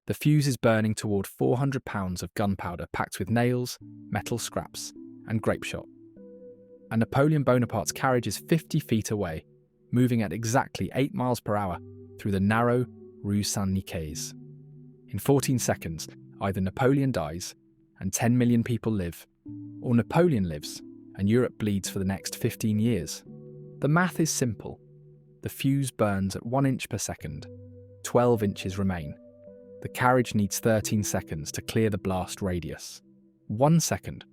The fuse is burning toward 400 pounds of gunpowder packed with nails, metal scraps, and grape shot. And Napoleon Bonaparte's carriage is 50 feet away, moving at exactly 8 miles per hour through the narrow Rue Saint-Nicaise. In 14 seconds, either Napoleon dies and 10 million people live, or Napoleon lives and Europe bleeds for the next 15 years. The math is simple. The fuse burns at 1 inch per second. 12 inches remain. The carriage needs 13 seconds to clear the blast radius. 1 second.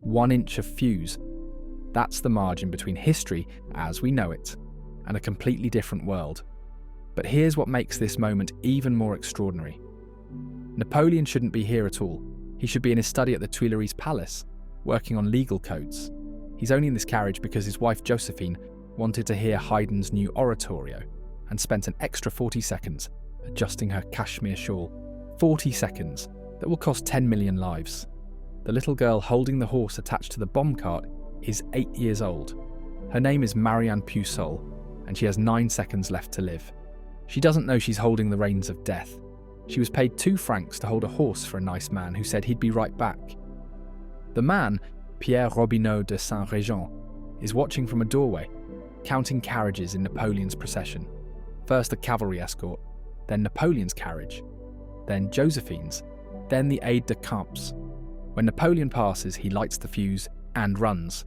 1 inch of fuse. That's the margin between history as we know it and a completely different world. But here's what makes this moment even more extraordinary. Napoleon shouldn't be here at all. He should be in his study at the Tuileries Palace, working on legal codes. He's only in this carriage because his wife Josephine wanted to hear Haydn's new oratorio and spent an extra 40 seconds adjusting her cashmere shawl. 40 seconds that will cost 10 million lives. The little girl holding the horse attached to the bomb cart is 8 years old. Her name is Marianne Puceau, and she has 9 seconds left to live. She doesn't know she's holding the reins of death. She was paid 2 francs to hold a horse for a nice man who said he'd be right back. The man, Pierre Robineau de Saint-Régent, is watching from a doorway, counting carriages in Napoleon's procession. First the cavalry escort, then Napoleon's carriage, then Josephine's, then the aide-de-camp's. When Napoleon passes, he lights the fuse and runs.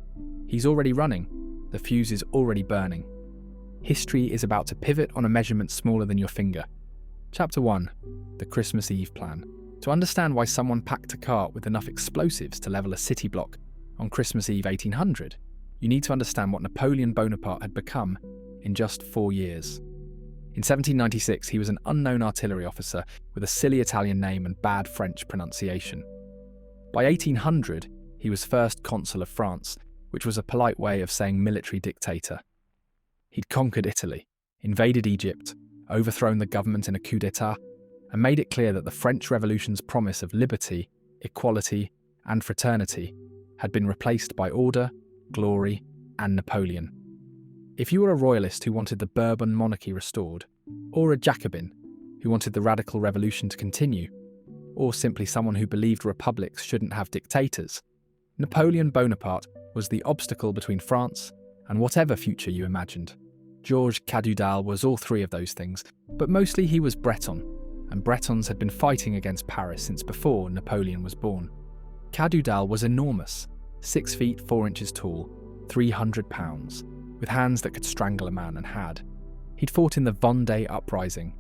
He's already running. The fuse is already burning. History is about to pivot on a measurement smaller than your finger. Chapter 1. The Christmas Eve Plan. To understand why someone packed a cart with enough explosives to level a city block on Christmas Eve 1800, you need to understand what Napoleon Bonaparte had become in just 4 years. In 1796, he was an unknown artillery officer with a silly Italian name and bad French pronunciation. By 1800, he was First Consul of France, which was a polite way of saying military dictator. He'd conquered Italy, invaded Egypt, overthrown the government in a coup d'etat, and made it clear that the French Revolution's promise of liberty, equality, and fraternity had been replaced by order, glory, and Napoleon. If you were a royalist who wanted the Bourbon monarchy restored, or a Jacobin who wanted the radical revolution to continue, or simply someone who believed republics shouldn't have dictators, Napoleon Bonaparte was the obstacle between France and whatever future you imagined. Georges Cadoudal was all three of those things, but mostly he was Breton, and Bretons had been fighting against Paris since before Napoleon was born. Cadoudal was enormous, 6 feet 4 inches tall, 300 pounds, with hands that could strangle a man and had. He'd fought in the Vendée Uprising,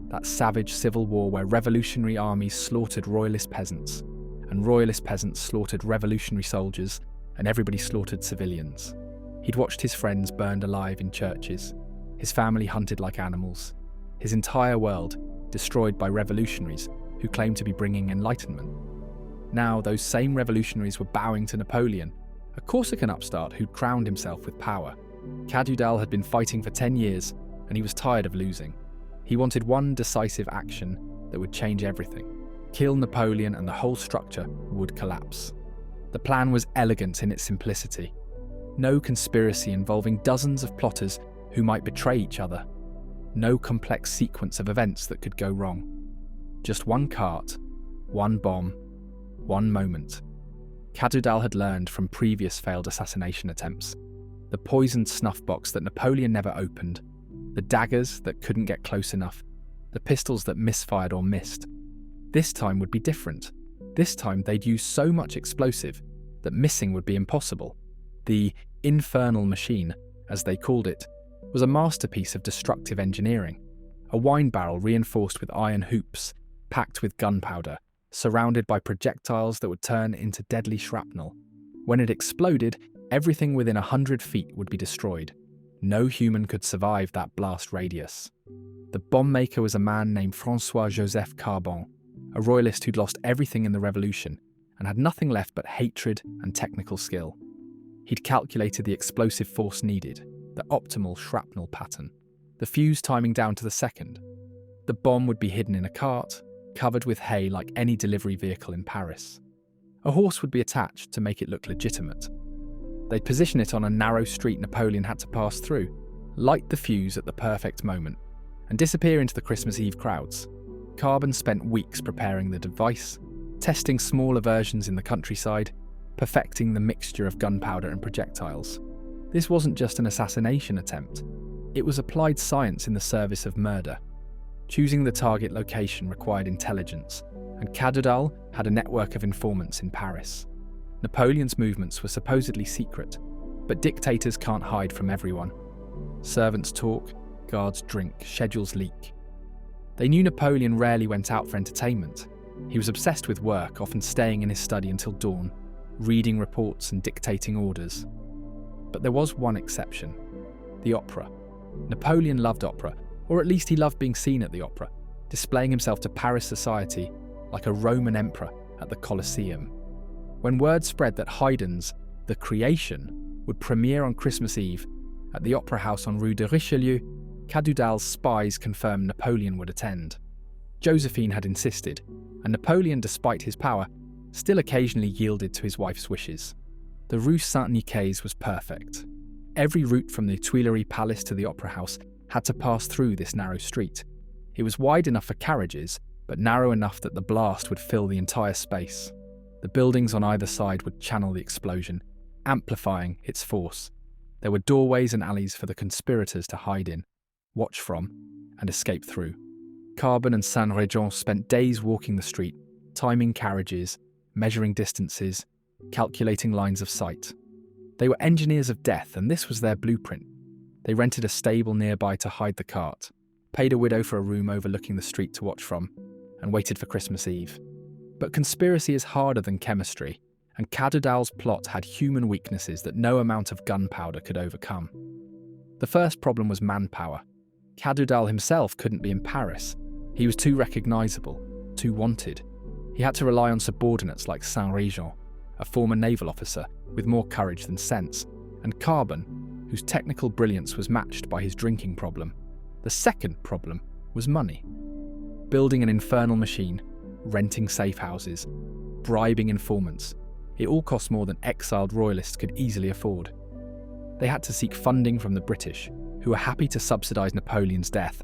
that savage civil war where revolutionary armies slaughtered royalist peasants, and royalist peasants slaughtered revolutionary soldiers, and everybody slaughtered civilians. He'd watched his friends burned alive in churches, his family hunted like animals, his entire world destroyed by revolutionaries who claimed to be bringing enlightenment. Now those same revolutionaries were bowing to Napoleon, a Corsican upstart who'd crowned himself with power. Cadoudal had been fighting for 10 years, and he was tired of losing. He wanted one decisive action that would change everything. Kill Napoleon and the whole structure would collapse. The plan was elegant in its simplicity. No conspiracy involving dozens of plotters who might betray each other. No complex sequence of events that could go wrong. Just one cart, one bomb, one moment. Cadoudal had learned from previous failed assassination attempts. The poisoned snuff box that Napoleon never opened, the daggers that couldn't get close enough, the pistols that misfired or missed. This time would be different. This time they'd use so much explosive that missing would be impossible. The Infernal Machine, as they called it, was a masterpiece of destructive engineering. A wine barrel reinforced with iron hoops, packed with gunpowder, surrounded by projectiles that would turn into deadly shrapnel. When it exploded, everything within 100 feet would be destroyed. No human could survive that blast radius. The bomb maker was a man named François-Joseph Carbon, a royalist who'd lost everything in the revolution and had nothing left but hatred and technical skill. He'd calculated the explosive force needed, the optimal shrapnel pattern, the fuse timing down to the second. The bomb would be hidden in a cart, covered with hay like any delivery vehicle in Paris. A horse would be attached to make it look legitimate. They'd position it on a narrow street Napoleon had to pass through, light the fuse at the perfect moment, and disappear into the Christmas Eve crowds. Carbon spent weeks preparing the device, testing smaller versions in the countryside, perfecting the mixture of gunpowder and projectiles. This wasn't just an assassination attempt, it was applied science in the service of murder. Choosing the target location required intelligence, and Cadoudal had a network of informants in Paris. Napoleon's movements were supposedly secret, but dictators can't hide from everyone. Servants talk, guards drink, schedules leak. They knew Napoleon rarely went out for entertainment. He was obsessed with work, often staying in his study until dawn, reading reports and dictating orders. But there was one exception: the opera. Napoleon loved opera, or at least he loved being seen at the opera, displaying himself to Paris society like a Roman emperor at the Colosseum. When word spread that Haydn's The Creation would premiere on Christmas Eve at the Opera House on Rue de Richelieu, Cadoudal's spies confirmed Napoleon would attend. Josephine had insisted, and Napoleon, despite his power, still occasionally yielded to his wife's wishes. The Rue Saint-Nicaise was perfect. Every route from the Tuileries Palace to the Opera House had to pass through this narrow street. It was wide enough for carriages, but narrow enough that the blast would fill the entire space. The buildings on either side would channel the explosion, amplifying its force. There were doorways and alleys for the conspirators to hide in, watch from, and escape through. Carbon and Saint-Regent spent days walking the street, timing carriages, measuring distances, calculating lines of sight. They were engineers of death, and this was their blueprint. They rented a stable nearby to hide the cart, paid a widow for a room overlooking the street to watch from, and waited for Christmas Eve. But conspiracy is harder than chemistry, and Cadoudal's plot had human weaknesses that no amount of gunpowder could overcome. The first problem was manpower. Cadoudal himself couldn't be in Paris. He was too recognisable, too wanted. He had to rely on subordinates like Saint-Regent, a former naval officer with more courage than sense, and Carbon, whose technical brilliance was matched by his drinking problem. The second problem was money. Building an infernal machine, renting safe houses, bribing informants, it all cost more than exiled royalists could easily afford. They had to seek funding from the British, who were happy to subsidise Napoleon's death,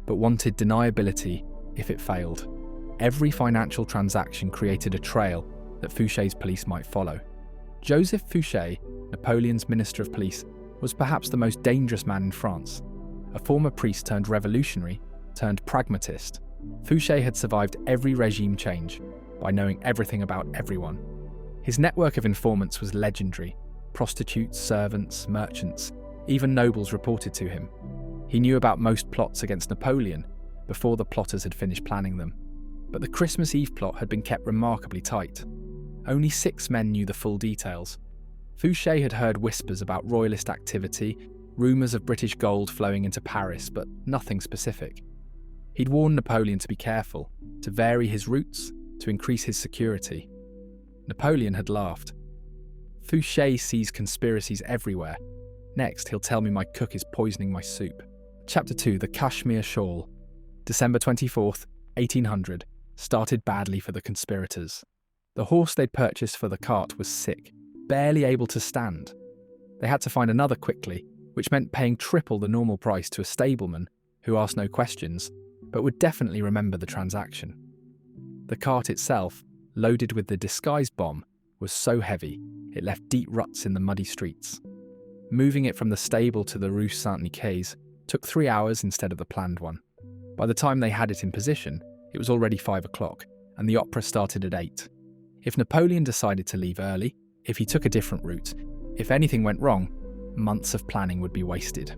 but wanted deniability if it failed. Every financial transaction created a trail that Fouché's police might follow. Joseph Fouché, Napoleon's Minister of Police, was perhaps the most dangerous man in France. A former priest turned revolutionary, turned pragmatist, Fouché had survived every regime change by knowing everything about everyone. His network of informants was legendary. Prostitutes, servants, merchants, even nobles reported to him. He knew about most plots against Napoleon before the plotters had finished planning them. But the Christmas Eve plot had been kept remarkably tight. Only 6 men knew the full details. Fouché had heard whispers about royalist activity, rumours of British gold flowing into Paris, but nothing specific. He'd warned Napoleon to be careful, to vary his routes, to increase his security. Napoleon had laughed. Fouché sees conspiracies everywhere. Next, he'll tell me my cook is poisoning my soup. Chapter 2, The Kashmir Shawl. December 24th, 1800, started badly for the conspirators. The horse they'd purchased for the cart was sick, barely able to stand. They had to find another quickly, which meant paying triple the normal price to a stableman who asked no questions, but would definitely remember the transaction. The cart itself, loaded with the disguise bomb, was so heavy it left deep ruts in the muddy streets. Moving it from the stable to the Rue Saint-Nicaise took 3 hours instead of the planned one. By the time they had it in position, it was already 5 o'clock, and the opera started at 8. If Napoleon decided to leave early, if he took a different route, if anything went wrong, months of planning would be wasted.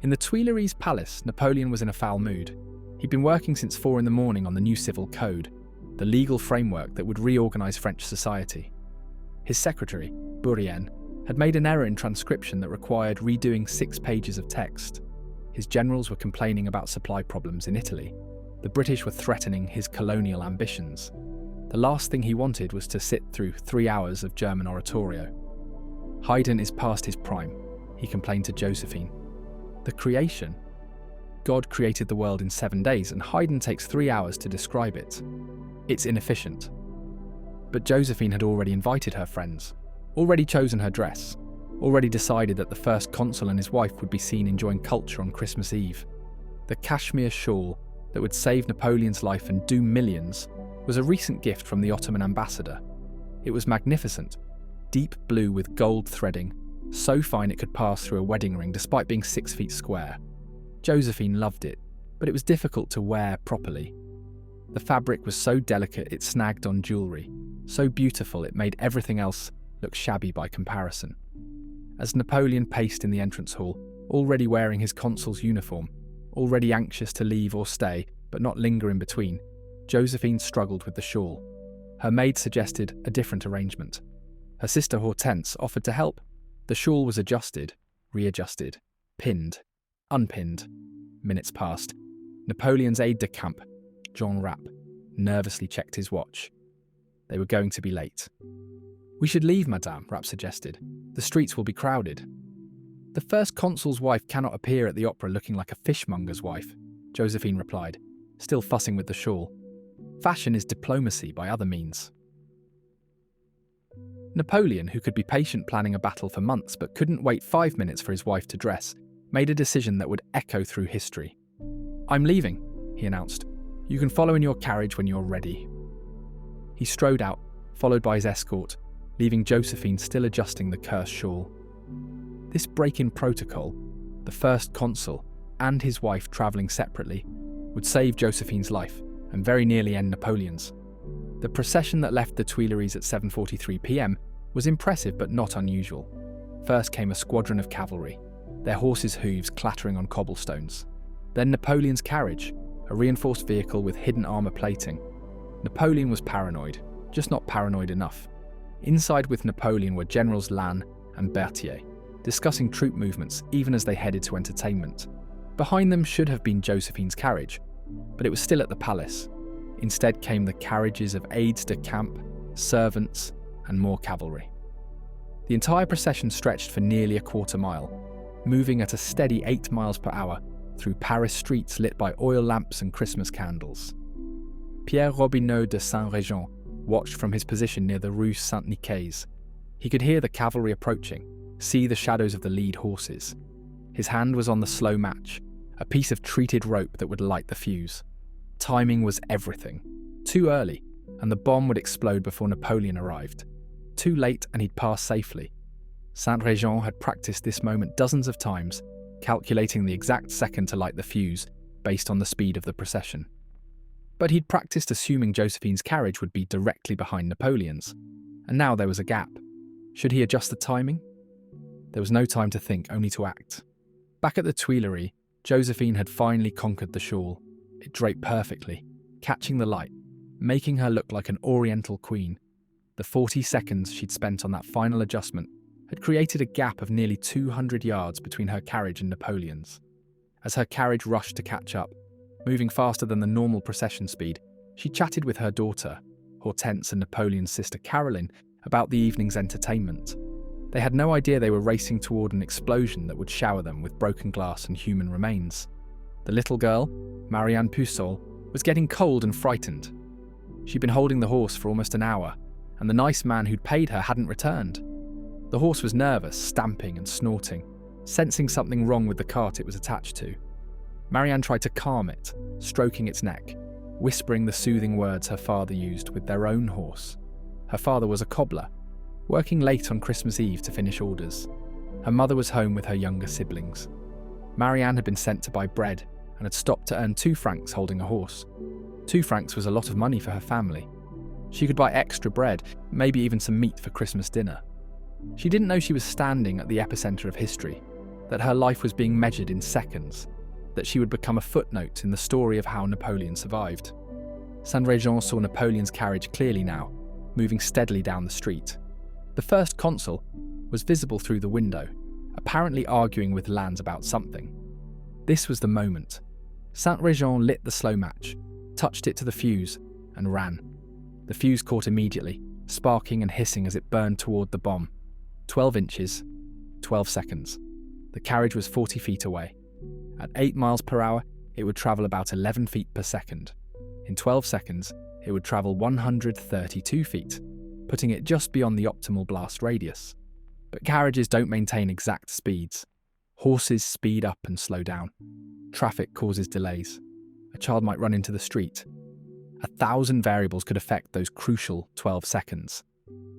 In the Tuileries Palace, Napoleon was in a foul mood. He'd been working since 4 in the morning on the new civil code, the legal framework that would reorganise French society. His secretary, Bourrienne, had made an error in transcription that required redoing 6 pages of text. His generals were complaining about supply problems in Italy. The British were threatening his colonial ambitions. The last thing he wanted was to sit through 3 hours of German oratorio. Haydn is past his prime, he complained to Josephine. The creation? God created the world in 7 days, and Haydn takes 3 hours to describe it. It's inefficient. But Josephine had already invited her friends, already chosen her dress, already decided that the First Consul and his wife would be seen enjoying culture on Christmas Eve. The Kashmir Shawl that would save Napoleon's life and doom millions was a recent gift from the Ottoman ambassador. It was magnificent, deep blue with gold threading, so fine it could pass through a wedding ring despite being 6 feet square. Josephine loved it, but it was difficult to wear properly. The fabric was so delicate it snagged on jewellery, so beautiful it made everything else look shabby by comparison. As Napoleon paced in the entrance hall, already wearing his consul's uniform, already anxious to leave or stay, but not linger in between, Josephine struggled with the shawl. Her maid suggested a different arrangement. Her sister Hortense offered to help. The shawl was adjusted, readjusted, pinned, unpinned. Minutes passed. Napoleon's aide-de-camp, Jean Rapp, nervously checked his watch. They were going to be late. "We should leave, madame," Rapp suggested. "The streets will be crowded." "The First Consul's wife cannot appear at the opera looking like a fishmonger's wife," Josephine replied, still fussing with the shawl. "Fashion is diplomacy by other means." Napoleon, who could be patient planning a battle for months but couldn't wait 5 minutes for his wife to dress, made a decision that would echo through history. "I'm leaving," he announced. "You can follow in your carriage when you're ready." He strode out, followed by his escort, leaving Josephine still adjusting the cursed shawl. This break in protocol, the First Consul and his wife travelling separately, would save Josephine's life and very nearly end Napoleon's. The procession that left the Tuileries at 7:43 p.m. was impressive but not unusual. First came a squadron of cavalry, their horses' hooves clattering on cobblestones. Then Napoleon's carriage, a reinforced vehicle with hidden armour plating. Napoleon was paranoid, just not paranoid enough. Inside with Napoleon were Generals Lannes and Berthier, discussing troop movements even as they headed to entertainment. Behind them should have been Josephine's carriage, but it was still at the palace. Instead came the carriages of aides-de-camp, servants, and more cavalry. The entire procession stretched for nearly a quarter mile, moving at a steady 8 miles per hour through Paris streets lit by oil lamps and Christmas candles. Pierre Robineau de Saint-Régent watched from his position near the Rue Saint-Nicaise. He could hear the cavalry approaching, see the shadows of the lead horses. His hand was on the slow match, a piece of treated rope that would light the fuse. Timing was everything. Too early, and the bomb would explode before Napoleon arrived. Too late, and he'd pass safely. Saint-Régent had practiced this moment dozens of times, calculating the exact second to light the fuse based on the speed of the procession. But he'd practiced assuming Josephine's carriage would be directly behind Napoleon's, and now there was a gap. Should he adjust the timing? There was no time to think, only to act. Back at the Tuileries, Josephine had finally conquered the shawl. It draped perfectly, catching the light, making her look like an oriental queen. The 40 seconds she'd spent on that final adjustment had created a gap of nearly 200 yards between her carriage and Napoleon's. As her carriage rushed to catch up, moving faster than the normal procession speed, she chatted with her daughter, Hortense, and Napoleon's sister Caroline about the evening's entertainment. They had no idea they were racing toward an explosion that would shower them with broken glass and human remains. The little girl, Marianne Puceau, was getting cold and frightened. She'd been holding the horse for almost an hour, and the nice man who'd paid her hadn't returned. The horse was nervous, stamping and snorting, sensing something wrong with the cart it was attached to. Marianne tried to calm it, stroking its neck, whispering the soothing words her father used with their own horse. Her father was a cobbler, working late on Christmas Eve to finish orders. Her mother was home with her younger siblings. Marianne had been sent to buy bread and had stopped to earn 2 francs holding a horse. 2 francs was a lot of money for her family. She could buy extra bread, maybe even some meat for Christmas dinner. She didn't know she was standing at the epicenter of history, that her life was being measured in seconds, that she would become a footnote in the story of how Napoleon survived. Saint-Régent saw Napoleon's carriage clearly now, moving steadily down the street. The First Consul was visible through the window, apparently arguing with Lannes about something. This was the moment. Saint-Régent lit the slow match, touched it to the fuse, and ran. The fuse caught immediately, sparking and hissing as it burned toward the bomb. 12 inches, 12 seconds. The carriage was 40 feet away. At 8 miles per hour, it would travel about 11 feet per second. In 12 seconds, it would travel 132 feet, putting it just beyond the optimal blast radius. But carriages don't maintain exact speeds. Horses speed up and slow down. Traffic causes delays. A child might run into the street. 1,000 variables could affect those crucial 12 seconds.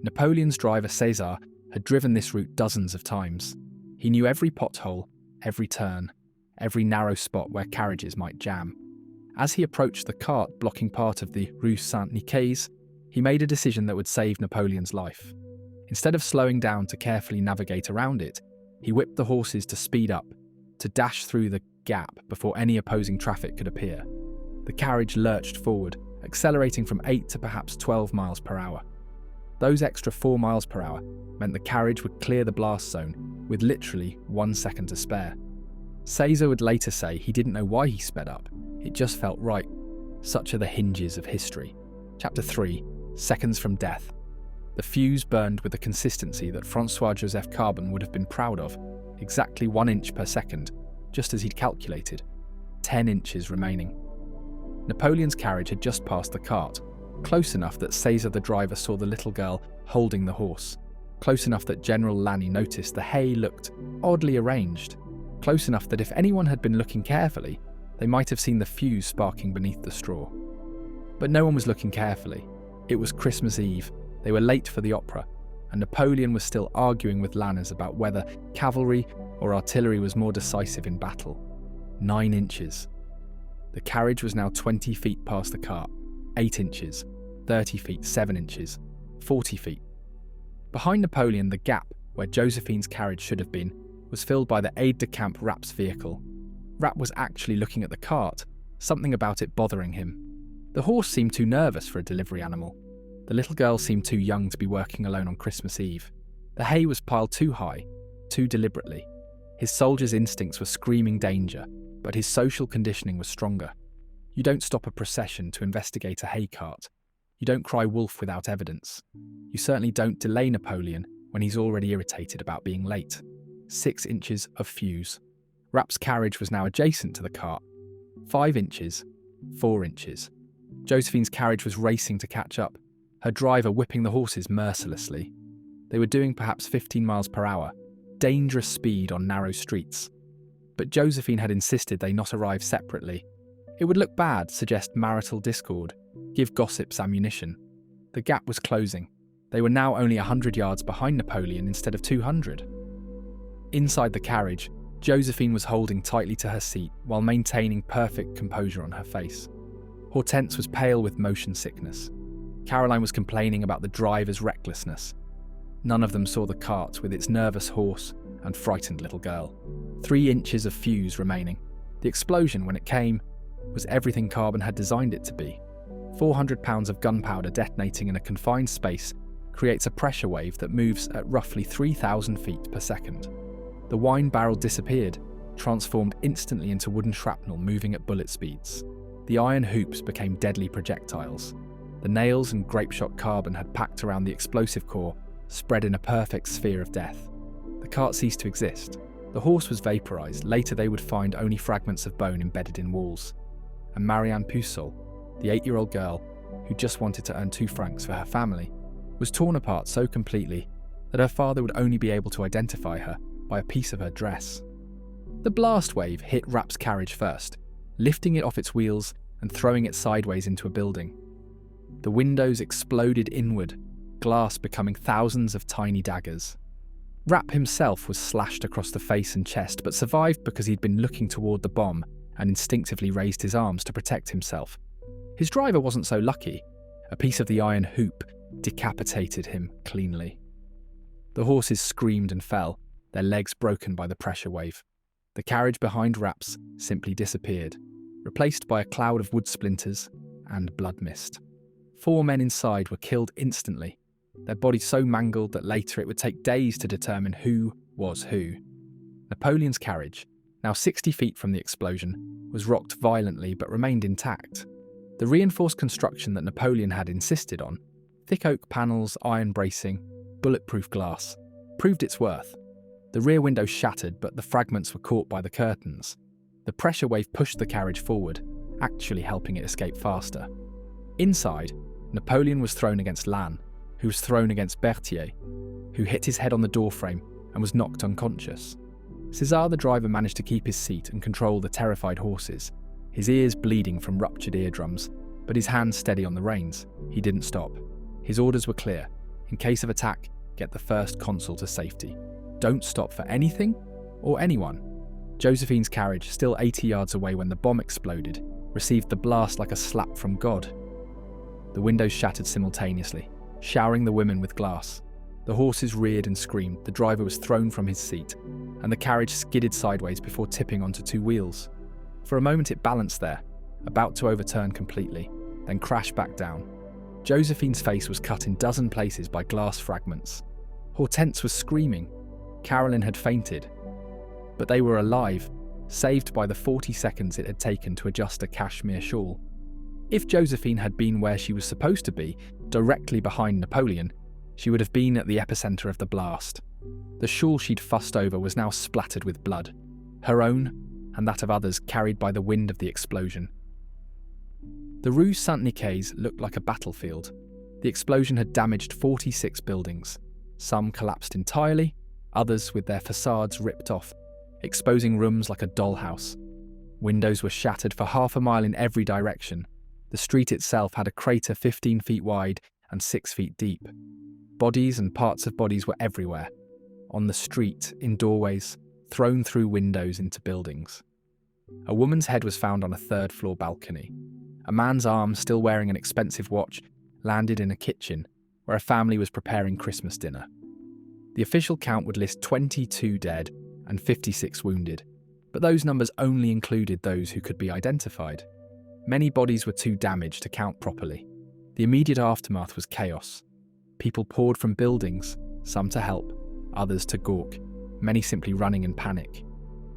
Napoleon's driver César had driven this route dozens of times. He knew every pothole, every turn, every narrow spot where carriages might jam. As he approached the cart blocking part of the Rue Saint-Nicaise, he made a decision that would save Napoleon's life. Instead of slowing down to carefully navigate around it, he whipped the horses to speed up, to dash through the gap before any opposing traffic could appear. The carriage lurched forward, accelerating from 8 to perhaps 12 miles per hour. Those extra 4 miles per hour meant the carriage would clear the blast zone with literally 1 second to spare. César would later say he didn't know why he sped up. It just felt right. Such are the hinges of history. Chapter 3. Seconds from death. The fuse burned with a consistency that Francois-Joseph Carbon would have been proud of. Exactly 1 inch per second, just as he'd calculated. 10 inches remaining. Napoleon's carriage had just passed the cart, close enough that César the driver saw the little girl holding the horse, close enough that General Lanny noticed the hay looked oddly arranged, close enough that if anyone had been looking carefully, they might have seen the fuse sparking beneath the straw. But no one was looking carefully. It was Christmas Eve, they were late for the opera, and Napoleon was still arguing with Lanners about whether cavalry or artillery was more decisive in battle. 9 inches. The carriage was now 20 feet past the cart, 8 inches, 30 feet, 7 inches, 40 feet. Behind Napoleon, the gap where Josephine's carriage should have been was filled by the aide-de-camp Rapp's vehicle. Rapp was actually looking at the cart, something about it bothering him. The horse seemed too nervous for a delivery animal. The little girl seemed too young to be working alone on Christmas Eve. The hay was piled too high, too deliberately. His soldier's instincts were screaming danger, but his social conditioning was stronger. You don't stop a procession to investigate a hay cart. You don't cry wolf without evidence. You certainly don't delay Napoleon when he's already irritated about being late. 6 inches of fuse. Rapp's carriage was now adjacent to the cart. 5 inches, 4 inches. Josephine's carriage was racing to catch up, her driver whipping the horses mercilessly. They were doing perhaps 15 miles per hour, dangerous speed on narrow streets. But Josephine had insisted they not arrive separately. It would look bad, suggest marital discord, give gossips ammunition. The gap was closing. They were now only 100 yards behind Napoleon instead of 200. Inside the carriage, Josephine was holding tightly to her seat while maintaining perfect composure on her face. Hortense was pale with motion sickness. Caroline was complaining about the driver's recklessness. None of them saw the cart with its nervous horse and frightened little girl. 3 inches of fuse remaining. The explosion, when it came, was everything Carbon had designed it to be. 400 pounds of gunpowder detonating in a confined space creates a pressure wave that moves at roughly 3,000 feet per second. The wine barrel disappeared, transformed instantly into wooden shrapnel moving at bullet speeds. The iron hoops became deadly projectiles. The nails and grape-shot carbon had packed around the explosive core, spread in a perfect sphere of death. The cart ceased to exist. The horse was vaporized. Later they would find only fragments of bone embedded in walls. And Marianne Puceau, the 8-year-old girl who just wanted to earn 2 francs for her family, was torn apart so completely that her father would only be able to identify her by a piece of her dress. The blast wave hit Rapp's carriage first, lifting it off its wheels and throwing it sideways into a building. The windows exploded inward, glass becoming thousands of tiny daggers. Rapp himself was slashed across the face and chest, but survived because he'd been looking toward the bomb and instinctively raised his arms to protect himself. His driver wasn't so lucky. A piece of the iron hoop decapitated him cleanly. The horses screamed and fell, their legs broken by the pressure wave. The carriage behind Rapp's simply disappeared, replaced by a cloud of wood splinters and blood mist. 4 men inside were killed instantly, their bodies so mangled that later it would take days to determine who was who. Napoleon's carriage, now 60 feet from the explosion, was rocked violently but remained intact. The reinforced construction that Napoleon had insisted on, thick oak panels, iron bracing, bulletproof glass, proved its worth. The rear window shattered, but the fragments were caught by the curtains. The pressure wave pushed the carriage forward, actually helping it escape faster. Inside, Napoleon was thrown against Lannes, who was thrown against Berthier, who hit his head on the doorframe and was knocked unconscious. César the driver managed to keep his seat and control the terrified horses, his ears bleeding from ruptured eardrums, but his hands steady on the reins. He didn't stop. His orders were clear. In case of attack, get the First Consul to safety. Don't stop for anything or anyone. Josephine's carriage, still 80 yards away when the bomb exploded, received the blast like a slap from God. The windows shattered simultaneously, showering the women with glass. The horses reared and screamed, the driver was thrown from his seat, and the carriage skidded sideways before tipping onto two wheels. For a moment it balanced there, about to overturn completely, then crash back down. Josephine's face was cut in dozen places by glass fragments. Hortense was screaming. Caroline had fainted. But they were alive, saved by the 40 seconds it had taken to adjust a cashmere shawl. If Josephine had been where she was supposed to be, directly behind Napoleon, she would have been at the epicenter of the blast. The shawl she'd fussed over was now splattered with blood, her own and that of others carried by the wind of the explosion. The Rue Saint-Nicaise looked like a battlefield. The explosion had damaged 46 buildings. Some collapsed entirely, others with their facades ripped off, exposing rooms like a dollhouse. Windows were shattered for half a mile in every direction. The street itself had a crater 15 feet wide and 6 feet deep. Bodies and parts of bodies were everywhere. On the street, in doorways, thrown through windows into buildings. A woman's head was found on a third-floor balcony. A man's arm, still wearing an expensive watch, landed in a kitchen where a family was preparing Christmas dinner. The official count would list 22 dead and 56 wounded, but those numbers only included those who could be identified. Many bodies were too damaged to count properly. The immediate aftermath was chaos. People poured from buildings, some to help, others to gawk, many simply running in panic.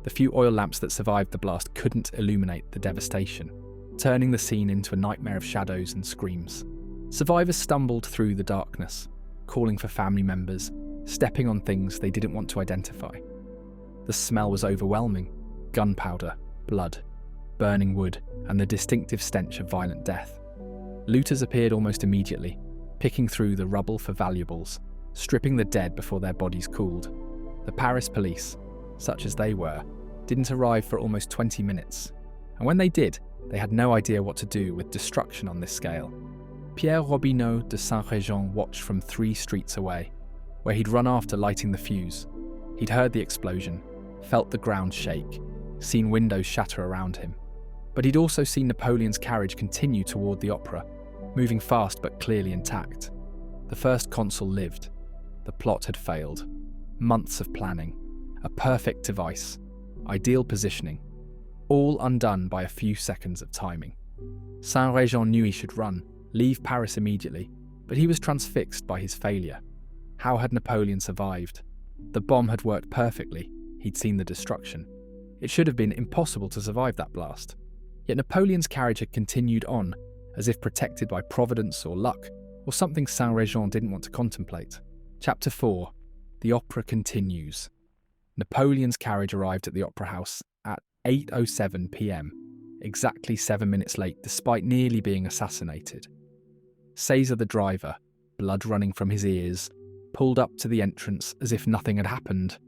The few oil lamps that survived the blast couldn't illuminate the devastation, turning the scene into a nightmare of shadows and screams. Survivors stumbled through the darkness, calling for family members, stepping on things they didn't want to identify. The smell was overwhelming: gunpowder, blood, burning wood, and the distinctive stench of violent death. Looters appeared almost immediately, picking through the rubble for valuables, stripping the dead before their bodies cooled. The Paris police, such as they were, didn't arrive for almost 20 minutes, and when they did, they had no idea what to do with destruction on this scale. Pierre Robineau de Saint-Réjean watched from 3 streets away, where he'd run after lighting the fuse. He'd heard the explosion, felt the ground shake, seen windows shatter around him. But he'd also seen Napoleon's carriage continue toward the Opera, moving fast but clearly intact. The First Consul lived. The plot had failed. Months of planning. A perfect device. Ideal positioning. All undone by a few seconds of timing. Saint-Réjean knew he should run, leave Paris immediately, but he was transfixed by his failure. How had Napoleon survived? The bomb had worked perfectly. He'd seen the destruction. It should have been impossible to survive that blast. Yet Napoleon's carriage had continued on, as if protected by providence or luck, or something Saint-Réjean didn't want to contemplate. Chapter 4. The Opera continues. Napoleon's carriage arrived at the Opera House at 8:07 p.m, exactly 7 minutes late despite nearly being assassinated. César the driver, blood running from his ears, pulled up to the entrance as if nothing had happened.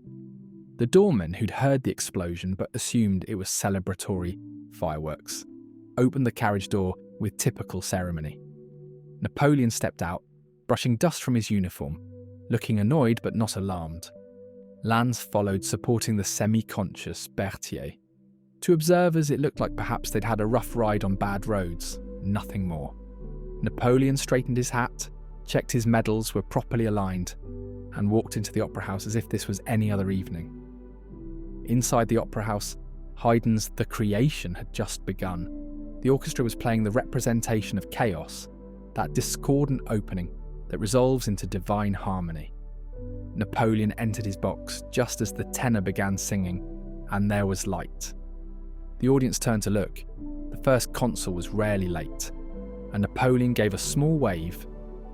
The doorman, who'd heard the explosion but assumed it was celebratory fireworks, opened the carriage door with typical ceremony. Napoleon stepped out, brushing dust from his uniform, looking annoyed but not alarmed. Lannes followed, supporting the semi-conscious Berthier. To observers, it looked like perhaps they'd had a rough ride on bad roads, nothing more. Napoleon straightened his hat, checked his medals were properly aligned, and walked into the Opera House as if this was any other evening. Inside the Opera House, Haydn's The Creation had just begun. The orchestra was playing the representation of chaos, that discordant opening that resolves into divine harmony. Napoleon entered his box just as the tenor began singing, and there was light. The audience turned to look. The First Consul was rarely late, and Napoleon gave a small wave,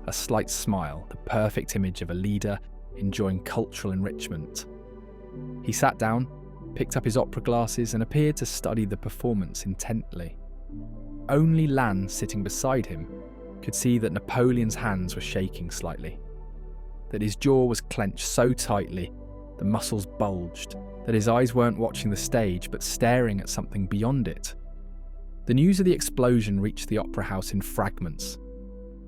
a slight smile, the perfect image of a leader enjoying cultural enrichment. He sat down, picked up his opera glasses, and appeared to study the performance intently. Only Lannes, sitting beside him, could see that Napoleon's hands were shaking slightly, that his jaw was clenched so tightly the muscles bulged, that his eyes weren't watching the stage but staring at something beyond it. The news of the explosion reached the opera house in fragments.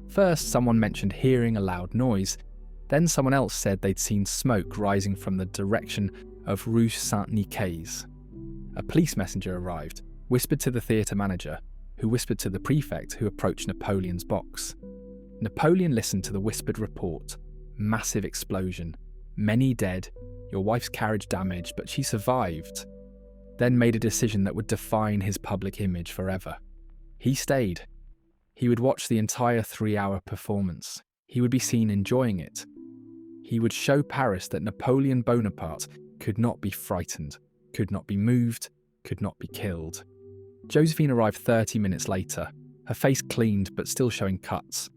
First, someone mentioned hearing a loud noise. Then someone else said they'd seen smoke rising from the direction of Rue Saint-Nicaise. A police messenger arrived, whispered to the theatre manager, who whispered to the prefect, who approached Napoleon's box. Napoleon listened to the whispered report. Massive explosion. Many dead. Your wife's carriage damaged, but she survived. Then made a decision that would define his public image forever. He stayed. He would watch the entire 3-hour performance. He would be seen enjoying it. He would show Paris that Napoleon Bonaparte could not be frightened, could not be moved, could not be killed. Josephine arrived 30 minutes later, her face cleaned but still showing cuts,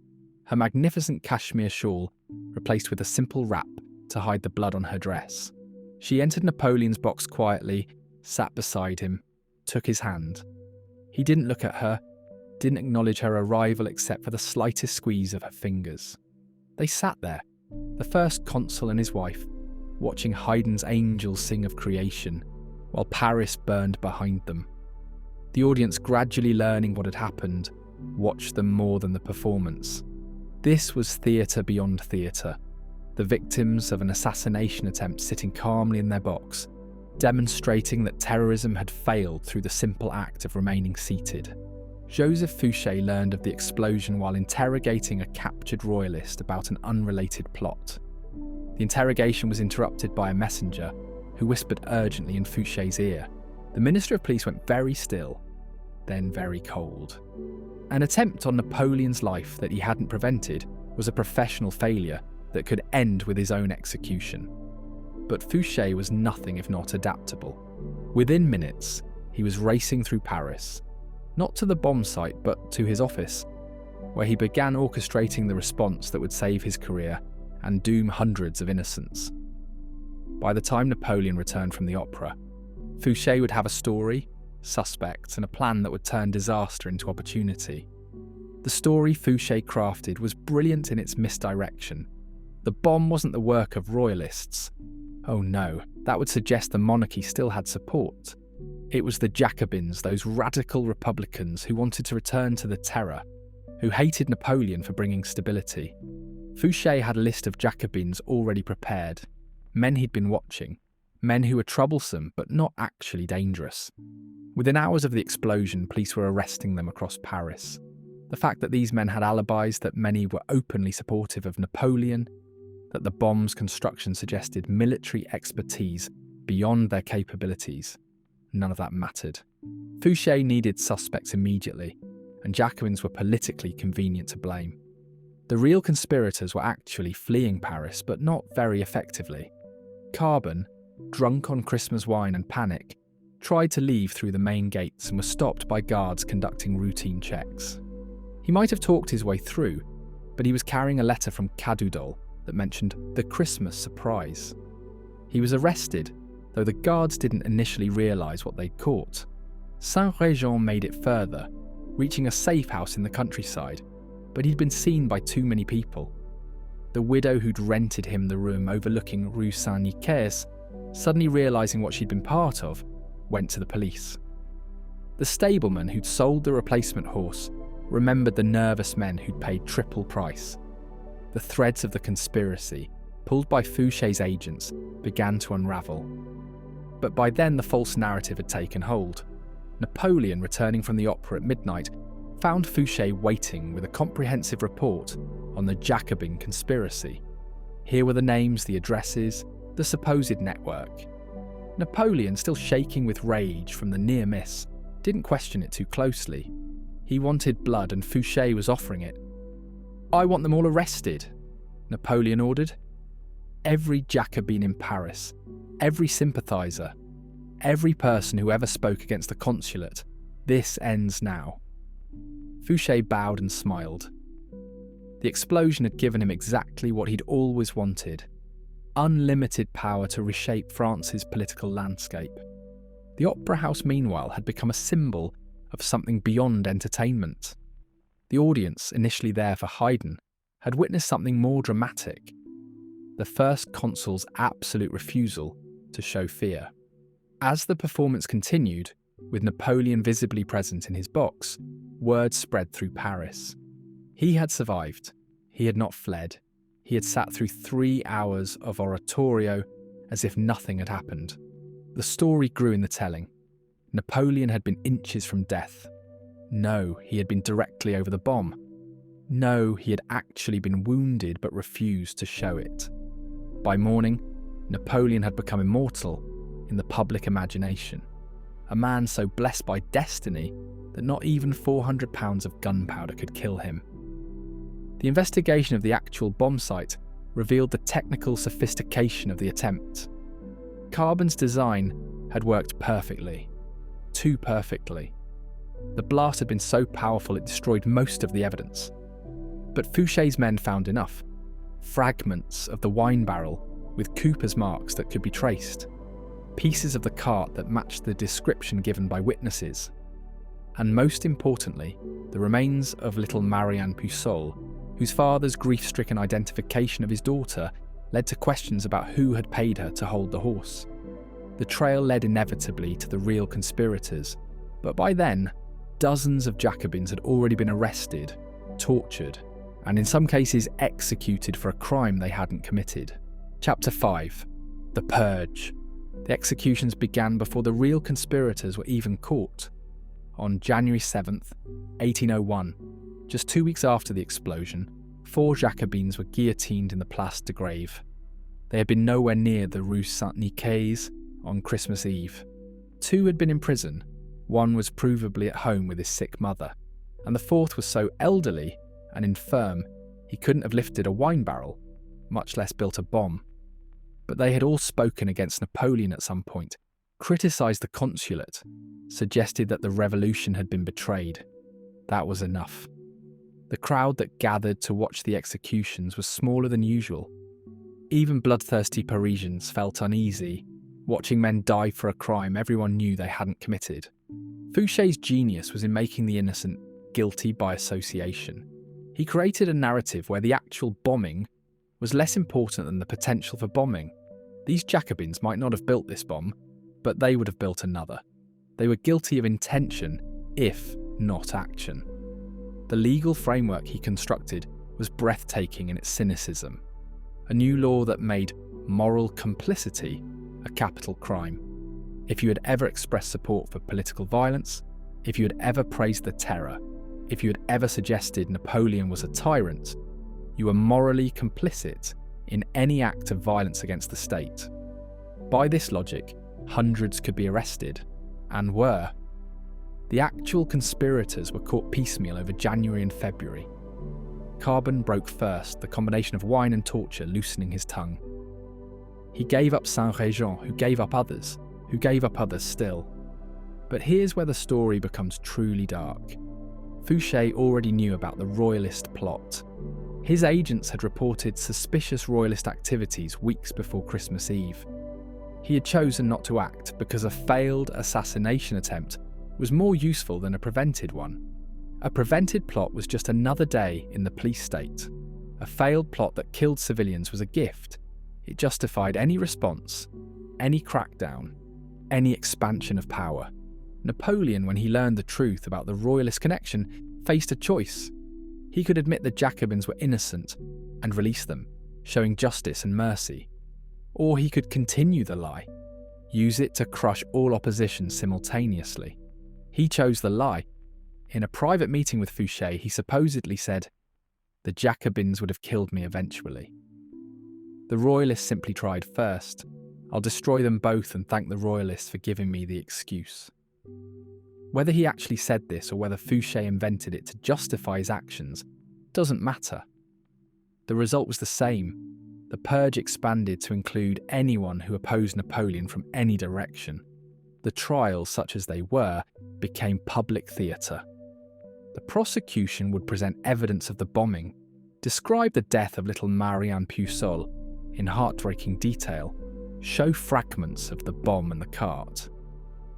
her magnificent cashmere shawl replaced with a simple wrap to hide the blood on her dress. She entered Napoleon's box quietly, sat beside him, took his hand. He didn't look at her, didn't acknowledge her arrival except for the slightest squeeze of her fingers. They sat there, the First Consul and his wife, watching Haydn's angels sing of creation, while Paris burned behind them. The audience, gradually learning what had happened, watched them more than the performance. This was theatre beyond theatre, the victims of an assassination attempt sitting calmly in their box, demonstrating that terrorism had failed through the simple act of remaining seated. Joseph Fouché learned of the explosion while interrogating a captured royalist about an unrelated plot. The interrogation was interrupted by a messenger who whispered urgently in Fouché's ear. The Minister of Police went very still, then very cold. An attempt on Napoleon's life that he hadn't prevented was a professional failure that could end with his own execution. But Fouché was nothing if not adaptable. Within minutes, he was racing through Paris, not to the bomb site but to his office, where he began orchestrating the response that would save his career and doom hundreds of innocents. By the time Napoleon returned from the opera, Fouché would have a story, suspects, and a plan that would turn disaster into opportunity. The story Fouché crafted was brilliant in its misdirection. The bomb wasn't the work of royalists. Oh no, that would suggest the monarchy still had support. It was the Jacobins, those radical republicans who wanted to return to the terror, who hated Napoleon for bringing stability. Fouché had a list of Jacobins already prepared, men he'd been watching, men who were troublesome but not actually dangerous. Within hours of the explosion, police were arresting them across Paris. The fact that these men had alibis, that many were openly supportive of Napoleon, that the bomb's construction suggested military expertise beyond their capabilities, none of that mattered. Fouché needed suspects immediately, and Jacobins were politically convenient to blame. The real conspirators were actually fleeing Paris, but not very effectively. Carbon, drunk on Christmas wine and panic, tried to leave through the main gates and was stopped by guards conducting routine checks. He might have talked his way through, but he was carrying a letter from Cadoudal that mentioned the Christmas surprise. He was arrested, though the guards didn't initially realise what they'd caught. Saint-Réjean made it further, reaching a safe house in the countryside, but he'd been seen by too many people. The widow who'd rented him the room overlooking Rue Saint-Nicaise, suddenly realising what she'd been part of, went to the police. The stableman who'd sold the replacement horse remembered the nervous men who'd paid triple price. The threads of the conspiracy, pulled by Fouché's agents, began to unravel. But by then the false narrative had taken hold. Napoleon, returning from the opera at midnight, found Fouché waiting with a comprehensive report on the Jacobin conspiracy. Here were the names, the addresses, the supposed network. Napoleon, still shaking with rage from the near miss, didn't question it too closely. He wanted blood and Fouché was offering it. "I want them all arrested," Napoleon ordered. Every Jacobin in Paris, every sympathiser, every person who ever spoke against the Consulate, this ends now. Fouché bowed and smiled. The explosion had given him exactly what he'd always wanted: unlimited power to reshape France's political landscape. The Opera House, meanwhile, had become a symbol of something beyond entertainment. The audience, initially there for Haydn, had witnessed something more dramatic: the First Consul's absolute refusal to show fear. As the performance continued, With Napoleon visibly present in his box, word spread through Paris. He had survived. He had not fled. He had sat through 3 hours of oratorio as if nothing had happened. The story grew in the telling. Napoleon had been inches from death. No, he had been directly over the bomb. No, he had actually been wounded but refused to show it. By morning, Napoleon had become immortal in the public imagination. A man so blessed by destiny that not even 400 pounds of gunpowder could kill him. The investigation of the actual bomb site revealed the technical sophistication of the attempt. Carbon's design had worked perfectly. Too perfectly. The blast had been so powerful it destroyed most of the evidence. But Fouché's men found enough. Fragments of the wine barrel with Cooper's marks that could be traced. Pieces of the cart that matched the description given by witnesses. And most importantly, the remains of little Marianne Puceau, whose father's grief-stricken identification of his daughter led to questions about who had paid her to hold the horse. The trail led inevitably to the real conspirators, but by then, dozens of Jacobins had already been arrested, tortured, and in some cases executed for a crime they hadn't committed. Chapter 5. The Purge. The executions began before the real conspirators were even caught. On January 7th, 1801, just 2 weeks after the explosion, 4 Jacobins were guillotined in the Place de Grève. They had been nowhere near the Rue Saint-Nicaise on Christmas Eve. 2 had been in prison, 1 was provably at home with his sick mother, and the 4th was so elderly and infirm he couldn't have lifted a wine barrel, much less built a bomb. But they had all spoken against Napoleon at some point, criticised the Consulate, suggested that the revolution had been betrayed. That was enough. The crowd that gathered to watch the executions was smaller than usual. Even bloodthirsty Parisians felt uneasy, watching men die for a crime everyone knew they hadn't committed. Fouché's genius was in making the innocent guilty by association. He created a narrative where the actual bombing was less important than the potential for bombing. These Jacobins might not have built this bomb, but they would have built another. They were guilty of intention, if not action. The legal framework he constructed was breathtaking in its cynicism. A new law that made moral complicity a capital crime. If you had ever expressed support for political violence, if you had ever praised the terror, if you had ever suggested Napoleon was a tyrant, you were morally complicit in any act of violence against the state. By this logic, hundreds could be arrested, and were. The actual conspirators were caught piecemeal over January and February. Carbon broke first, the combination of wine and torture loosening his tongue. He gave up Saint-Régent, who gave up others still. But here's where the story becomes truly dark. Fouché already knew about the royalist plot. His agents had reported suspicious royalist activities weeks before Christmas Eve. He had chosen not to act because a failed assassination attempt was more useful than a prevented one. A prevented plot was just another day in the police state. A failed plot that killed civilians was a gift. It justified any response, any crackdown, any expansion of power. Napoleon, when he learned the truth about the royalist connection, faced a choice. He could admit the Jacobins were innocent and release them, showing justice and mercy. Or he could continue the lie, use it to crush all opposition simultaneously. He chose the lie. In a private meeting with Fouché, he supposedly said, "The Jacobins would have killed me eventually. The royalists simply tried first. I'll destroy them both and thank the royalists for giving me the excuse." Whether he actually said this or whether Fouché invented it to justify his actions doesn't matter. The result was the same. The purge expanded to include anyone who opposed Napoleon from any direction. The trials, such as they were, became public theatre. The prosecution would present evidence of the bombing, describe the death of little Marianne Puceau in heartbreaking detail, show fragments of the bomb and the cart.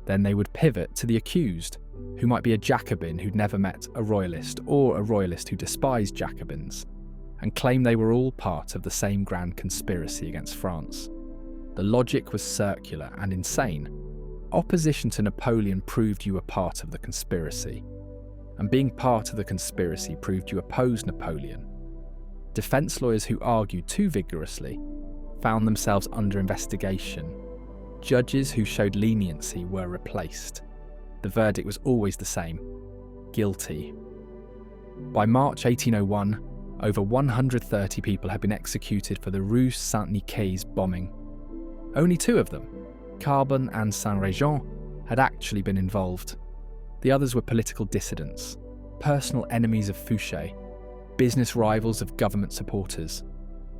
Then they would pivot to the accused, who might be a Jacobin who'd never met a royalist or a royalist who despised Jacobins, and claim they were all part of the same grand conspiracy against France. The logic was circular and insane. Opposition to Napoleon proved you were part of the conspiracy, and being part of the conspiracy proved you opposed Napoleon. Defence lawyers who argued too vigorously found themselves under investigation. Judges who showed leniency were replaced. The verdict was always the same: guilty. By March 1801, over 130 people had been executed for the Rue Saint-Nicaise bombing. Only 2 of them, Carbon and Saint-Réjean, had actually been involved. The others were political dissidents, personal enemies of Fouché, business rivals of government supporters,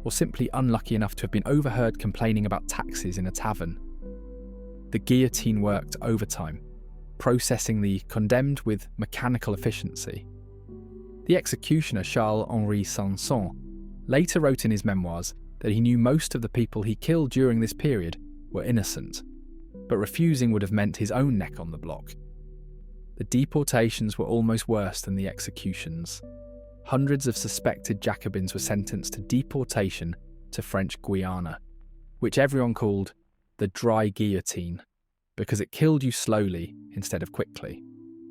or simply unlucky enough to have been overheard complaining about taxes in a tavern. The guillotine worked overtime, processing the condemned with mechanical efficiency. The executioner Charles-Henri Sanson later wrote in his memoirs that he knew most of the people he killed during this period were innocent, but refusing would have meant his own neck on the block. The deportations were almost worse than the executions. Hundreds of suspected Jacobins were sentenced to deportation to French Guiana, which everyone called the dry guillotine, because it killed you slowly instead of quickly.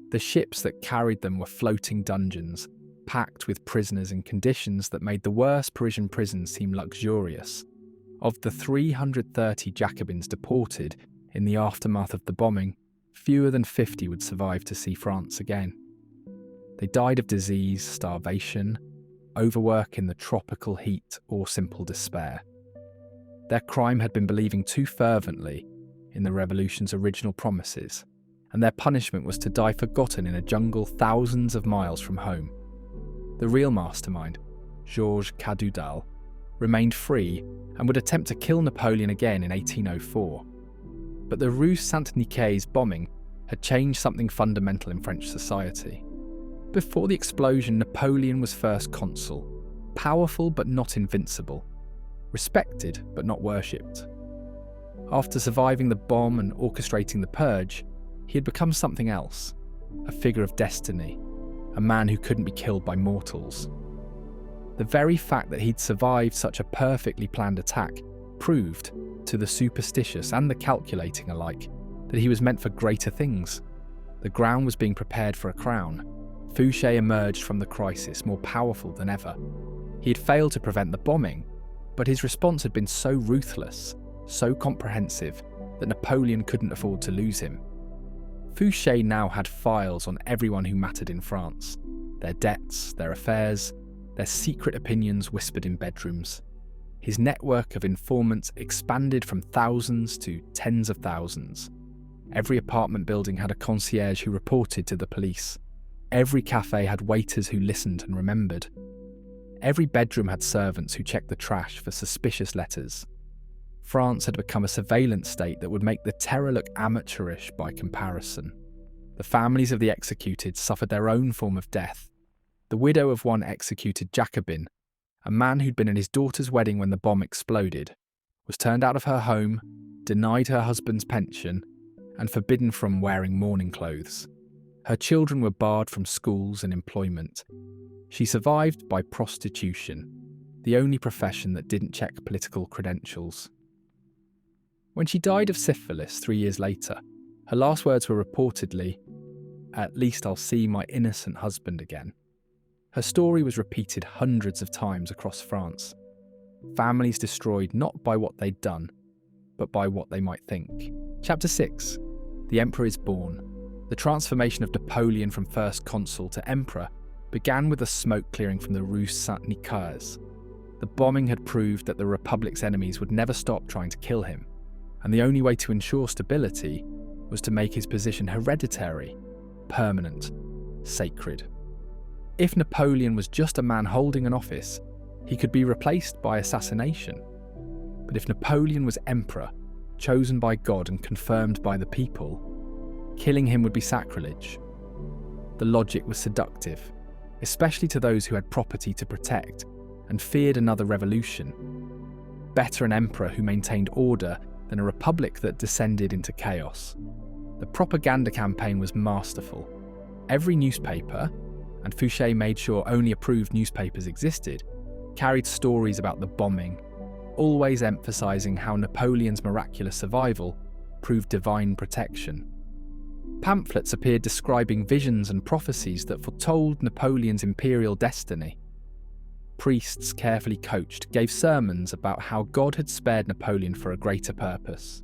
The ships that carried them were floating dungeons, packed with prisoners in conditions that made the worst Parisian prisons seem luxurious. Of the 330 Jacobins deported in the aftermath of the bombing, fewer than 50 would survive to see France again. They died of disease, starvation, overwork in the tropical heat, or simple despair. Their crime had been believing too fervently in the revolution's original promises, and their punishment was to die forgotten in a jungle thousands of miles from home. The real mastermind, Georges Cadoudal, remained free and would attempt to kill Napoleon again in 1804. But the Rue Saint-Nicaise bombing had changed something fundamental in French society. Before the explosion, Napoleon was First Consul, powerful but not invincible, respected but not worshipped. After surviving the bomb and orchestrating the purge, he had become something else, a figure of destiny, a man who couldn't be killed by mortals. The very fact that he'd survived such a perfectly planned attack proved, to the superstitious and the calculating alike, that he was meant for greater things. The ground was being prepared for a crown. Fouché emerged from the crisis more powerful than ever. He had failed to prevent the bombing, but his response had been so ruthless, so comprehensive, that Napoleon couldn't afford to lose him. Fouché now had files on everyone who mattered in France, their debts, their affairs, their secret opinions whispered in bedrooms. His network of informants expanded from thousands to tens of thousands. Every apartment building had a concierge who reported to the police. Every cafe had waiters who listened and remembered. Every bedroom had servants who checked the trash for suspicious letters. France had become a surveillance state that would make the terror look amateurish by comparison. The families of the executed suffered their own form of death. The widow of one executed Jacobin, a man who'd been at his daughter's wedding when the bomb exploded, was turned out of her home, denied her husband's pension, and forbidden from wearing mourning clothes. Her children were barred from schools and employment. She survived by prostitution, the only profession that didn't check political credentials. When she died of syphilis 3 years later, her last words were reportedly, "At least I'll see my innocent husband again." Her story was repeated hundreds of times across France. Families destroyed not by what they'd done, but by what they might think. Chapter 6. The Emperor is born. The transformation of Napoleon from First Consul to Emperor began with the smoke clearing from the Rue Saint-Nicaise. The bombing had proved that the Republic's enemies would never stop trying to kill him, and the only way to ensure stability was to make his position hereditary, permanent, sacred. If Napoleon was just a man holding an office, he could be replaced by assassination. But if Napoleon was emperor, chosen by God and confirmed by the people, killing him would be sacrilege. The logic was seductive, especially to those who had property to protect and feared another revolution. Better an emperor who maintained order than a republic that descended into chaos. The propaganda campaign was masterful. Every newspaper, and Fouché made sure only approved newspapers existed, carried stories about the bombing, always emphasising how Napoleon's miraculous survival proved divine protection. Pamphlets appeared describing visions and prophecies that foretold Napoleon's imperial destiny. Priests, carefully coached, gave sermons about how God had spared Napoleon for a greater purpose.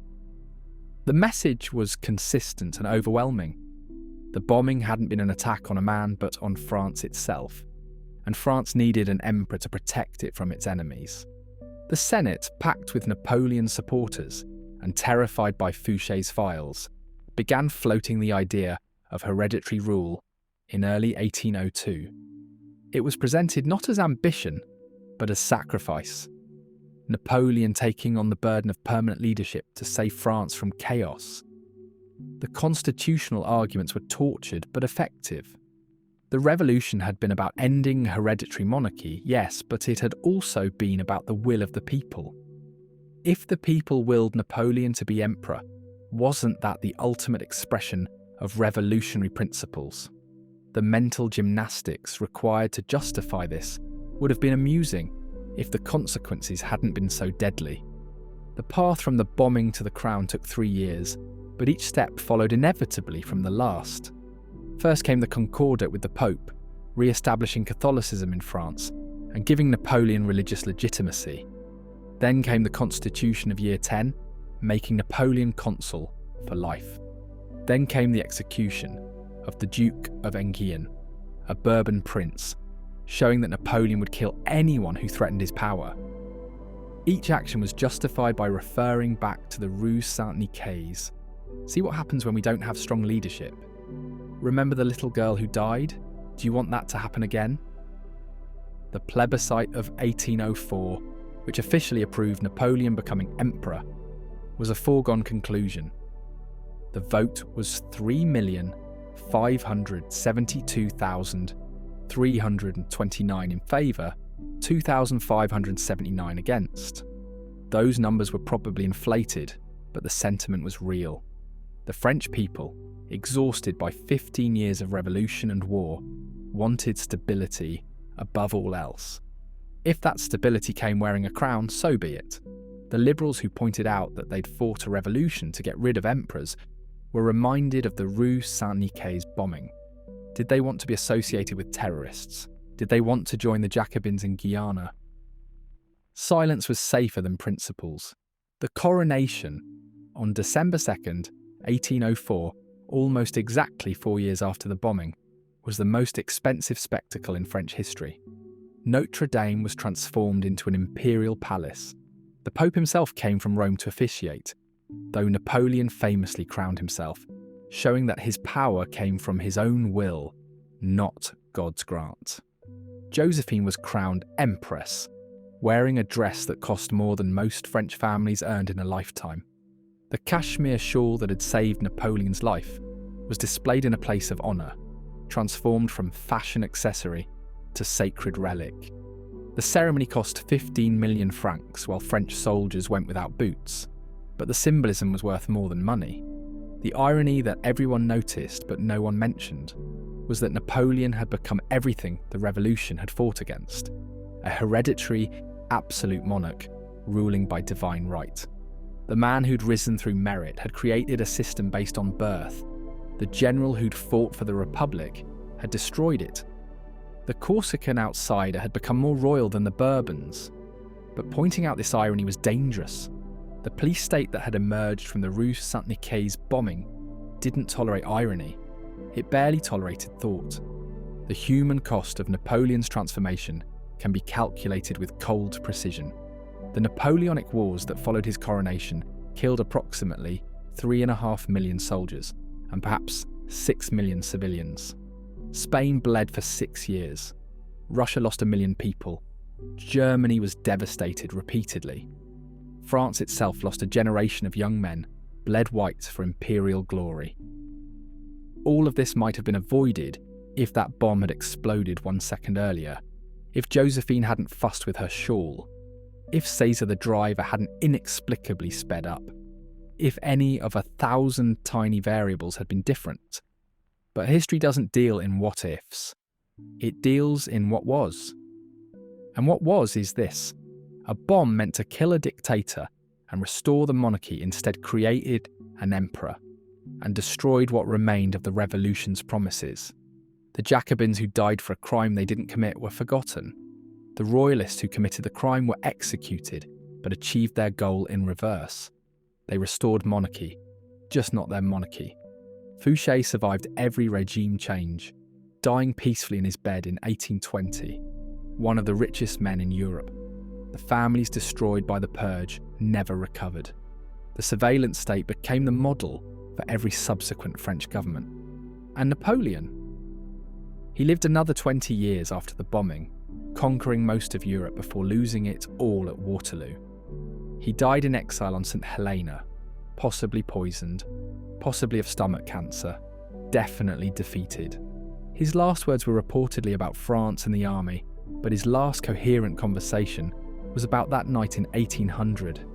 The message was consistent and overwhelming. The bombing hadn't been an attack on a man, but on France itself, and France needed an emperor to protect it from its enemies. The Senate, packed with Napoleon supporters and terrified by Fouché's files, began floating the idea of hereditary rule in early 1802. It was presented not as ambition, but as sacrifice. Napoleon taking on the burden of permanent leadership to save France from chaos. The constitutional arguments were tortured but effective. The revolution had been about ending hereditary monarchy, yes, but it had also been about the will of the people. If the people willed Napoleon to be emperor, wasn't that the ultimate expression of revolutionary principles? The mental gymnastics required to justify this would have been amusing if the consequences hadn't been so deadly. The path from the bombing to the crown took 3 years, but each step followed inevitably from the last. First came the Concordat with the Pope, re-establishing Catholicism in France and giving Napoleon religious legitimacy. Then came the Constitution of Year 10, making Napoleon consul for life. Then came the execution of the Duke of Enghien, a Bourbon prince, showing that Napoleon would kill anyone who threatened his power. Each action was justified by referring back to the Rue Saint-Nicaise. See what happens when we don't have strong leadership. Remember the little girl who died? Do you want that to happen again? The plebiscite of 1804, which officially approved Napoleon becoming emperor, was a foregone conclusion. The vote was 3,572,329 in favour, 2,579 against. Those numbers were probably inflated, but the sentiment was real. The French people, exhausted by 15 years of revolution and war, wanted stability above all else. If that stability came wearing a crown, so be it. The liberals who pointed out that they'd fought a revolution to get rid of emperors were reminded of the Rue Saint-Nicaise bombing. Did they want to be associated with terrorists? Did they want to join the Jacobins in Guyana? Silence was safer than principles. The coronation, on December 2nd, 1804, almost exactly 4 years after the bombing, was the most expensive spectacle in French history. Notre Dame was transformed into an imperial palace. The Pope himself came from Rome to officiate, though Napoleon famously crowned himself, showing that his power came from his own will, not God's grant. Josephine was crowned empress, wearing a dress that cost more than most French families earned in a lifetime. The cashmere shawl that had saved Napoleon's life was displayed in a place of honour, transformed from fashion accessory to sacred relic. The ceremony cost 15 million francs while French soldiers went without boots, but the symbolism was worth more than money. The irony that everyone noticed but no one mentioned was that Napoleon had become everything the revolution had fought against: a hereditary, absolute monarch ruling by divine right. The man who'd risen through merit had created a system based on birth. The general who'd fought for the Republic had destroyed it. The Corsican outsider had become more royal than the Bourbons. But pointing out this irony was dangerous. The police state that had emerged from the Rue Saint-Nicaise bombing didn't tolerate irony. It barely tolerated thought. The human cost of Napoleon's transformation can be calculated with cold precision. The Napoleonic Wars that followed his coronation killed approximately 3.5 million soldiers and perhaps 6 million civilians. Spain bled for 6 years. Russia lost 1 million people. Germany was devastated repeatedly. France itself lost a generation of young men, bled white for imperial glory. All of this might have been avoided if that bomb had exploded 1 second earlier, if Josephine hadn't fussed with her shawl, if Caesar the driver hadn't inexplicably sped up, if any of 1,000 tiny variables had been different. But history doesn't deal in what-ifs. It deals in what was. And what was is this: a bomb meant to kill a dictator and restore the monarchy instead created an emperor, and destroyed what remained of the revolution's promises. The Jacobins who died for a crime they didn't commit were forgotten. The royalists who committed the crime were executed, but achieved their goal in reverse. They restored monarchy, just not their monarchy. Fouché survived every regime change, dying peacefully in his bed in 1820, one of the richest men in Europe. The families destroyed by the purge never recovered. The surveillance state became the model for every subsequent French government. And Napoleon? He lived another 20 years after the bombing, conquering most of Europe before losing it all at Waterloo. He died in exile on St. Helena, possibly poisoned, possibly of stomach cancer, definitely defeated. His last words were reportedly about France and the army, but his last coherent conversation was about that night in 1800.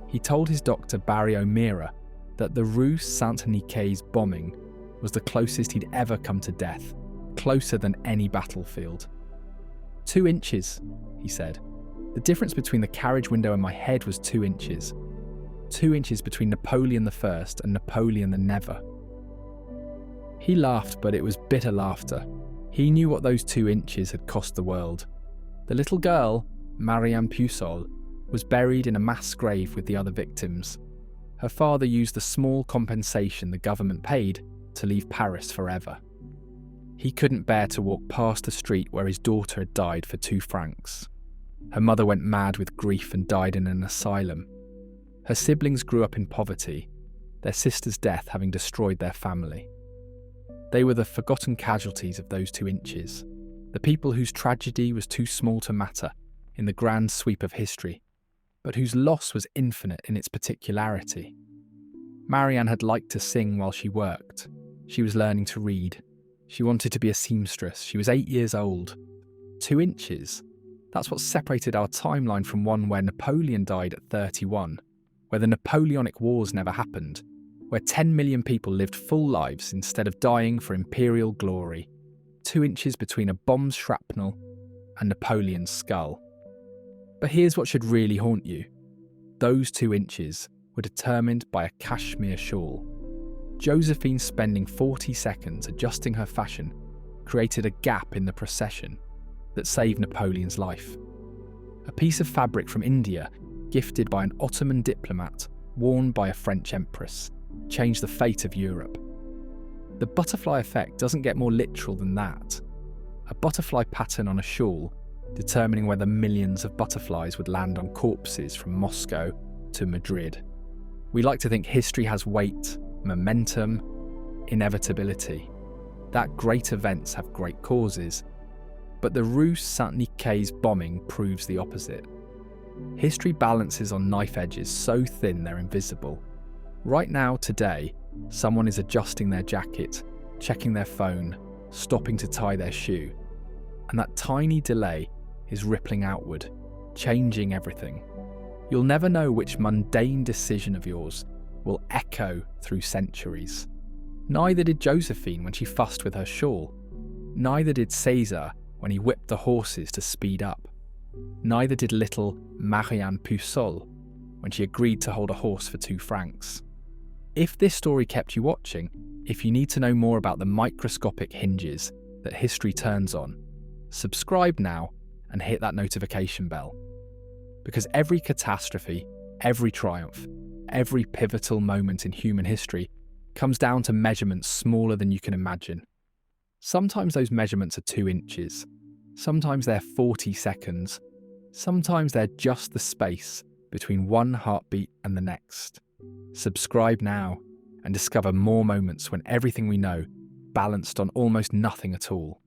He told his doctor Barry O'Meara that the Rue Saint-Nicaise bombing was the closest he'd ever come to death, closer than any battlefield. 2 inches, he said. The difference between the carriage window and my head was 2 inches. 2 inches between Napoleon I and Napoleon the Never. He laughed, but it was bitter laughter. He knew what those 2 inches had cost the world. The little girl, Marianne Puceau, was buried in a mass grave with the other victims. Her father used the small compensation the government paid to leave Paris forever. He couldn't bear to walk past the street where his daughter had died for 2 francs. Her mother went mad with grief and died in an asylum. Her siblings grew up in poverty, their sister's death having destroyed their family. They were the forgotten casualties of those 2 inches, the people whose tragedy was too small to matter in the grand sweep of history, but whose loss was infinite in its particularity. Marianne had liked to sing while she worked. She was learning to read. She wanted to be a seamstress. She was 8 years old. 2 inches. That's what separated our timeline from one where Napoleon died at 31, where the Napoleonic Wars never happened, where 10 million people lived full lives instead of dying for imperial glory. 2 inches between a bomb's shrapnel and Napoleon's skull. But here's what should really haunt you. Those 2 inches were determined by a cashmere shawl. Josephine spending 40 seconds adjusting her fashion created a gap in the procession that saved Napoleon's life. A piece of fabric from India, gifted by an Ottoman diplomat, worn by a French empress, changed the fate of Europe. The butterfly effect doesn't get more literal than that. A butterfly pattern on a shawl determining whether millions of butterflies would land on corpses from Moscow to Madrid. We like to think history has weight, momentum, inevitability, that great events have great causes, but the Rue Saint-Nicaise bombing proves the opposite. History balances on knife edges so thin they're invisible. Right now, today, someone is adjusting their jacket, checking their phone, stopping to tie their shoe, and that tiny delay is rippling outward, changing everything. You'll never know which mundane decision of yours will echo through centuries. Neither did Josephine when she fussed with her shawl. Neither did Caesar when he whipped the horses to speed up. Neither did little Marianne Puceau when she agreed to hold a horse for 2 francs. If this story kept you watching, if you need to know more about the microscopic hinges that history turns on, subscribe now and hit that notification bell. Because every catastrophe, every triumph, every pivotal moment in human history comes down to measurements smaller than you can imagine. Sometimes those measurements are 2 inches. Sometimes they're 40 seconds. Sometimes they're just the space between one heartbeat and the next. Subscribe now and discover more moments when everything we know balanced on almost nothing at all.